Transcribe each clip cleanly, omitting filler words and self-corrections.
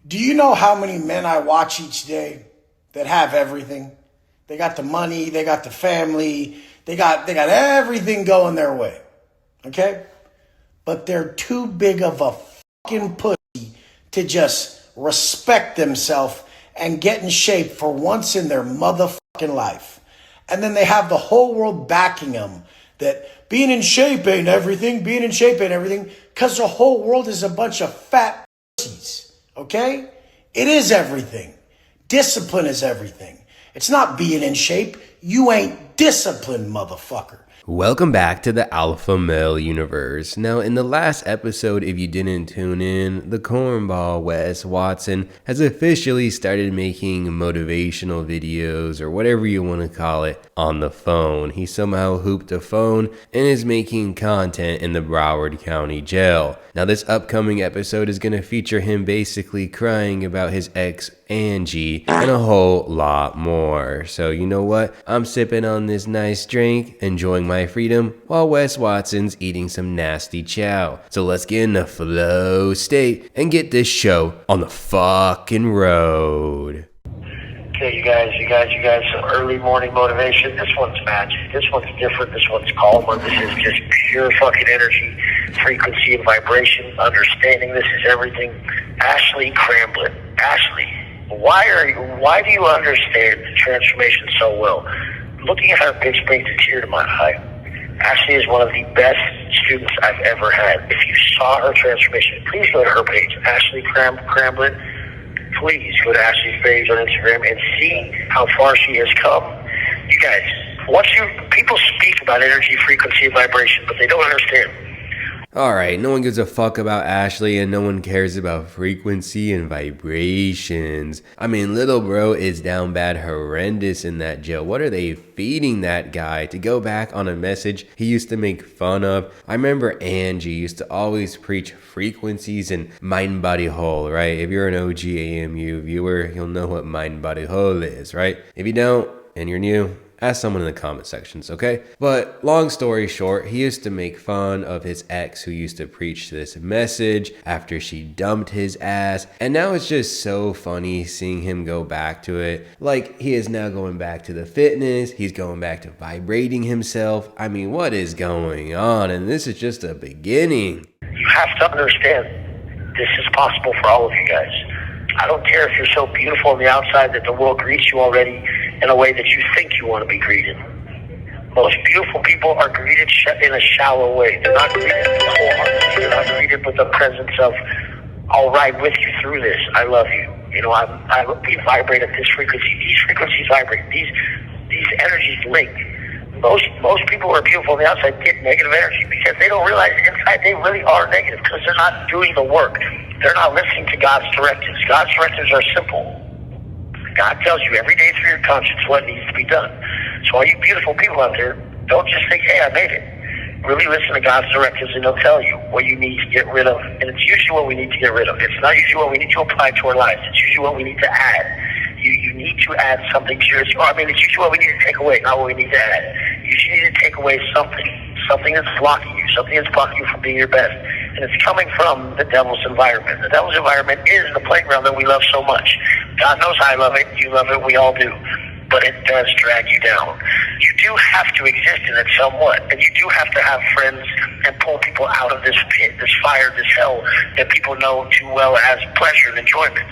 Do you know how many men I watch each day that have everything? They got the money, they got the family, they got everything going their way. Okay? But they're too big of a fucking pussy to just respect themselves and get in shape for once in their motherfucking life. And then they have the whole world backing them that being in shape ain't everything, because the whole world is a bunch of fat pussies. Okay? It is everything. Discipline is everything. It's not being in shape. You ain't disciplined, motherfucker. Welcome back to the Alpha Male Universe. Now, in the last episode, if you didn't tune in, the cornball Wes Watson has officially started making motivational videos, or whatever you want to call it, on the phone. He somehow hooped a phone and is making content in the Broward County Jail. Now, this upcoming episode is going to feature him basically crying about his ex, Angie, and a whole lot more. So, you know what? I'm sipping on this nice drink, enjoying my freedom, while Wes Watson's eating some nasty chow. So let's get in the flow state and get this show on the fucking road. Okay, you guys, some early morning motivation. This one's magic. This one's different. This one's calmer. This is just pure fucking energy, frequency, and vibration. Understanding this is everything. Ashley Cramblin. Ashley, why do you understand the transformation so well? Looking at her bitch brings a tear to my eye. Ashley is one of the best students I've ever had. If you saw her transformation, please go to her page, Ashley Cramblin. Please go to Ashley's page on Instagram and see how far she has come. You guys, people speak about energy, frequency, and vibration, but they don't understand. Alright, no one gives a fuck about Ashley and no one cares about frequency and vibrations. I mean, little bro is down bad horrendous in that jail. What are they feeding that guy to go back on a message he used to make fun of? I remember Angie used to always preach frequencies and mind body whole, right? If you're an OG AMU viewer, you'll know what mind body whole is, right? If you don't and you're new, ask someone in the comment sections, okay? But long story short, he used to make fun of his ex who used to preach this message after she dumped his ass. And now it's just so funny seeing him go back to it. Like, he is now going back to the fitness. He's going back to vibrating himself. I mean, what is going on? And this is just a beginning. You have to understand, this is possible for all of you guys. I don't care if you're so beautiful on the outside that the world greets you already in a way that you think you want to be greeted. Most beautiful people are greeted in a shallow way. They're not greeted wholeheartedly. They're not greeted with the presence of, I'll ride with you through this. I love you. You know, we vibrate at this frequency. These frequencies vibrate. These energies link. Most people who are beautiful on the outside get negative energy because they don't realize inside they really are negative because they're not doing the work. They're not listening to God's directives. God's directives are simple. God tells you every day through your conscience what needs to be done. So all you beautiful people out there, don't just think, hey, I made it. Really listen to God's directives and He'll tell you what you need to get rid of. And it's usually what we need to get rid of. It's not usually what we need to apply to our lives. It's usually what we need to add. You need to add something to yours. It's usually what we need to take away, not what we need to add. You usually need to take away something that's blocking you, something that's blocking you from being your best. And it's coming from the devil's environment. The devil's environment is the playground that we love so much. God knows I love it, you love it, we all do. But it does drag you down. You do have to exist in it somewhat. And you do have to have friends and pull people out of this pit, this fire, this hell that people know too well as pleasure and enjoyment.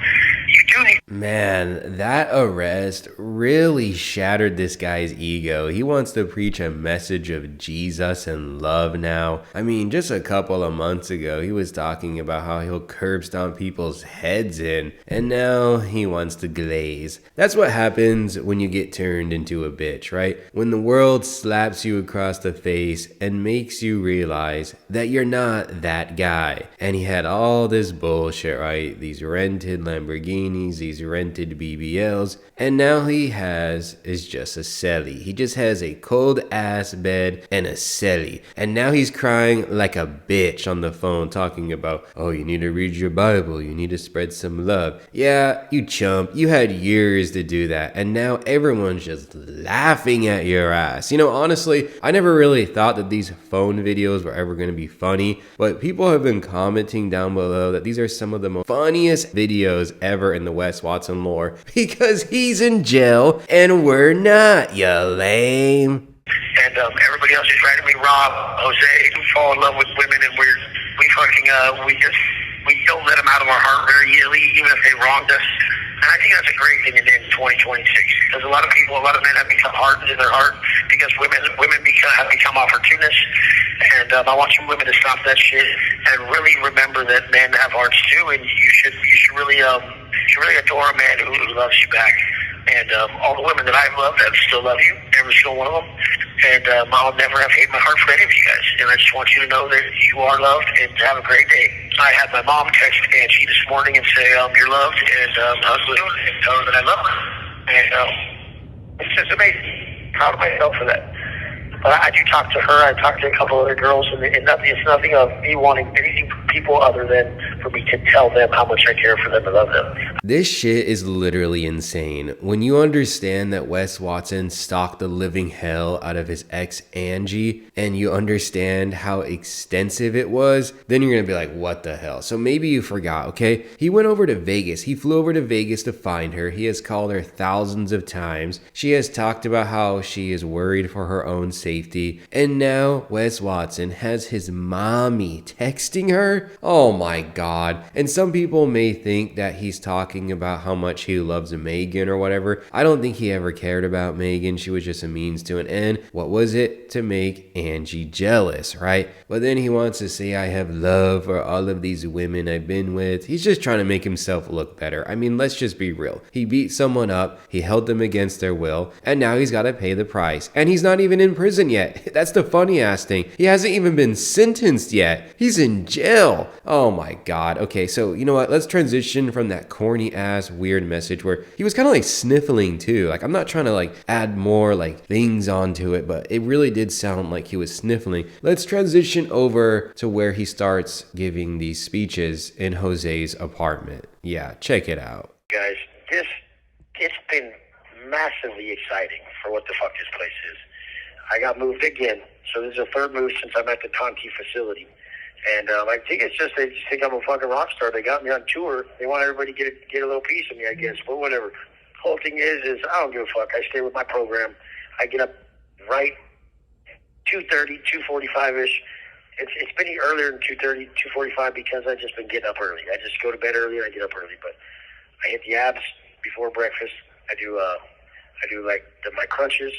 You do need... Man, that arrest really shattered this guy's ego. He wants to preach a message of Jesus and love now. I mean, just a couple of months ago, he was talking about how he'll curb stomp people's heads in, and now he wants to glaze. That's what happens when you get turned into a bitch, right? When the world slaps you across the face and makes you realize that you're not that guy. And he had all this bullshit, right? These rented Lamborghinis, Lamborghinis, these rented BBLs, and now he has is just a celly. He just has a cold ass bed and a celly, and now he's crying like a bitch on the phone talking about, oh, you need to read your Bible, you need to spread some love. Yeah, you chump, you had years to do that, and now everyone's just laughing at your ass. You know, honestly, I never really thought that these phone videos were ever going to be funny, but people have been commenting down below that these are some of the most funniest videos ever in the Wes Watson lore because he's in jail and we're not, you lame. And everybody else is writing me, Rob, Jose, we fall in love with women, and we don't let them out of our heart very easily, even if they wronged us. And I think that's a great thing in 2026, because a lot of men have become hardened in their heart because women have become opportunists. And I want you women to stop that shit and really remember that men have hearts too, and you should really adore a man who loves you back. And all the women that I've loved, I still love you, every single one of them. And I'll never have hate in my heart for any of you guys. And I just want you to know that you are loved, and have a great day. I had my mom text Angie this morning and say, you're loved, and hug her and tell her that I love her. And it's just amazing. Proud of myself for that. But I do talk to her. I talk to a couple other girls, and it's nothing of me wanting anything from people other than for me to tell them how much I care for them and love them. This shit is literally insane. When you understand that Wes Watson stalked the living hell out of his ex Angie, and you understand how extensive it was, then you're gonna be like, what the hell? So maybe you forgot, okay? He went over to Vegas. He flew over to Vegas to find her. He has called her thousands of times. She has talked about how she is worried for her own safety. And now Wes Watson has his mommy texting her? Oh my God. And some people may think that he's talking about how much he loves Megan or whatever. I don't think he ever cared about Megan. She was just a means to an end. What was it? To make Angie jealous, right? But then he wants to say, I have love for all of these women I've been with. He's just trying to make himself look better. I mean, let's just be real. He beat someone up, he held them against their will, and now he's got to pay the price. And he's not even in prison yet. That's the funny ass thing. He hasn't even been sentenced yet. He's in jail. Oh my God. Okay, so you know what? Let's transition from that corny ass weird message where he was kind of like sniffling too. Like, I'm not trying to like add more like things onto it, but it really did sound like he was sniffling. Let's transition over to where he starts giving these speeches in Jose's apartment. Yeah, check it out. Guys, it's been massively exciting for what the fuck this place is. I got moved again, so this is the third move since I'm at the Tonki facility. And I think it's just they just think I'm a fucking rock star. They got me on tour. They want everybody to get a little piece of me, I guess. But whatever. Whole thing is I don't give a fuck. I stay with my program. I get up right 2:30, 2:45-ish. It's been earlier than 2:30, 2:45 because I've just been getting up early. I just go to bed early and I get up early. But I hit the abs before breakfast. I do like my crunches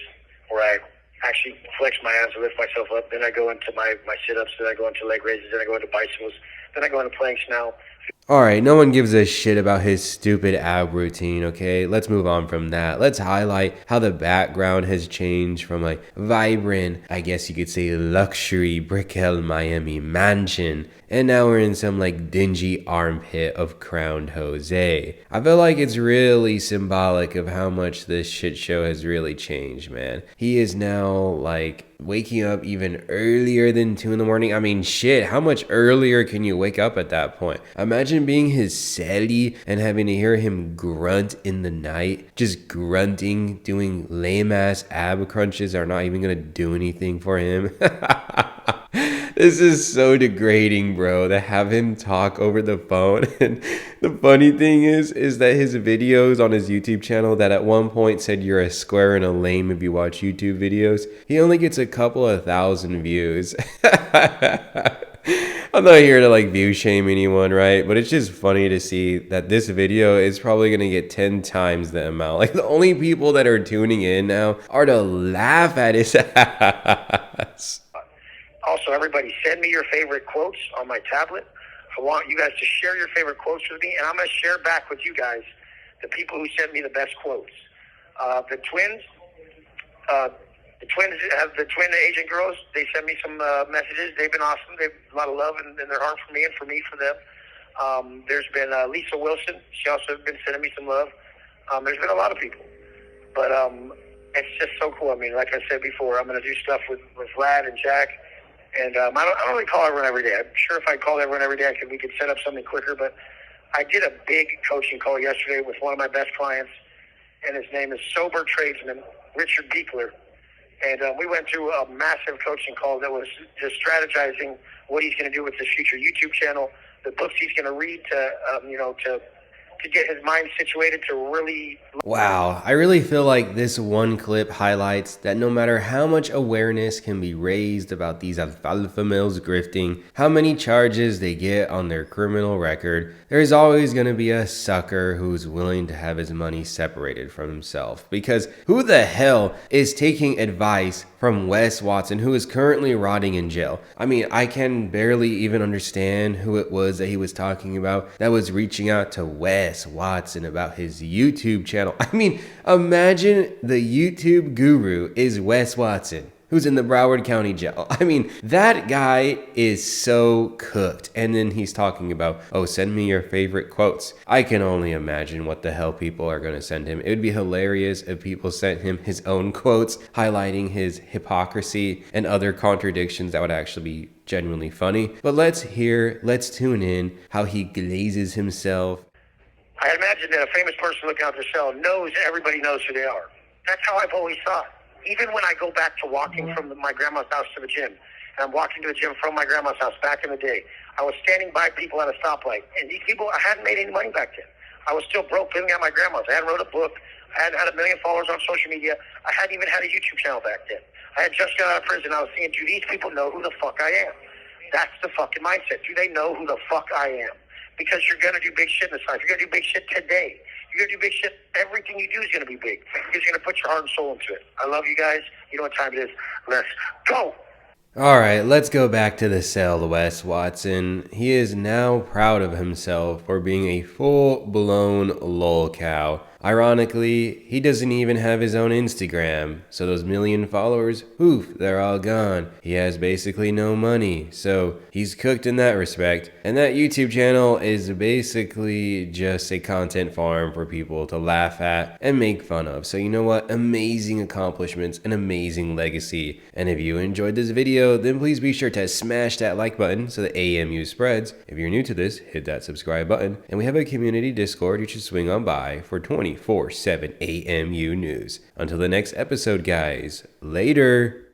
where I actually flex my abs and lift myself up. Then I go into my sit-ups. Then I go into leg raises. Then I go into bicycles. Then I go into planks now. Alright, no one gives a shit about his stupid ab routine, okay? Let's move on from that. Let's highlight how the background has changed from like vibrant, I guess you could say luxury Brickell Miami mansion, and now we're in some like dingy armpit of Crowned Jose. I feel like it's really symbolic of how much this shit show has really changed, man. He is now like waking up even earlier than 2 in the morning. I mean, shit, how much earlier can you wake up at that point? Imagine being his celly and having to hear him grunt in the night, just grunting, doing lame ass ab crunches are not even gonna do anything for him. This is so degrading, bro, to have him talk over the phone. And the funny thing is that his videos on his YouTube channel that at one point said you're a square and a lame if you watch YouTube videos, he only gets a couple of thousand views. I'm not here to like view shame anyone, right? But it's just funny to see that this video is probably going to get 10 times the amount. Like the only people that are tuning in now are to laugh at his ass. Also, everybody send me your favorite quotes on my tablet. I want you guys to share your favorite quotes with me, and I'm going to share back with you guys the people who sent me the best quotes. The twin Asian girls, they sent me some messages. They've been awesome. They have a lot of love in their heart for me and for me for them. There's been Lisa Wilson. She also has been sending me some love. There's been a lot of people. But it's just so cool. I mean, like I said before, I'm going to do stuff with Vlad and Jack. And I don't really call everyone every day. I'm sure if I called everyone every day, we could set up something quicker. But I did a big coaching call yesterday with one of my best clients, and his name is Sober Tradesman, Richard Beekler. And we went through a massive coaching call that was just strategizing what he's going to do with his future YouTube channel, the books he's going to read to get his mind situated to really... Wow, I really feel like this one clip highlights that no matter how much awareness can be raised about these alfalfa males grifting, how many charges they get on their criminal record, there's always going to be a sucker who's willing to have his money separated from himself. Because who the hell is taking advice from Wes Watson, who is currently rotting in jail? I mean, I can barely even understand who it was that he was talking about that was reaching out to Wes Watson about his YouTube channel. I mean, imagine the YouTube guru is Wes Watson, who's in the Broward County Jail. I mean, that guy is so cooked. And then he's talking about, oh, send me your favorite quotes. I can only imagine what the hell people are going to send him. It would be hilarious if people sent him his own quotes highlighting his hypocrisy and other contradictions. That would actually be genuinely funny. But let's tune in how he glazes himself. I imagine that a famous person looking out their cell knows everybody knows who they are. That's how I've always thought. Even when I go back to walking from my grandma's house to the gym, and I'm walking to the gym from my grandma's house back in the day, I was standing by people at a stoplight, and these people, I hadn't made any money back then. I was still broke living at my grandma's. I hadn't wrote a book. I hadn't had 1 million followers on social media. I hadn't even had a YouTube channel back then. I had just got out of prison. I was thinking, do these people know who the fuck I am? That's the fucking mindset. Do they know who the fuck I am? Because you're going to do big shit in this life. You're going to do big shit today. You're going to do big shit. Everything you do is going to be big. You're going to put your heart and soul into it. I love you guys. You know what time it is. Let's go. All right, let's go back to the cell, Wes Watson. He is now proud of himself for being a full-blown lolcow. Ironically, he doesn't even have his own Instagram, so those 1 million followers, poof, they're all gone. He has basically no money, so he's cooked in that respect. And that YouTube channel is basically just a content farm for people to laugh at and make fun of. So you know what? Amazing accomplishments, an amazing legacy. And if you enjoyed this video, then please be sure to smash that like button so the AMU spreads. If you're new to this, hit that subscribe button. And we have a community Discord you should swing on by for 24/7 AMU news. Until the next episode, guys. Later.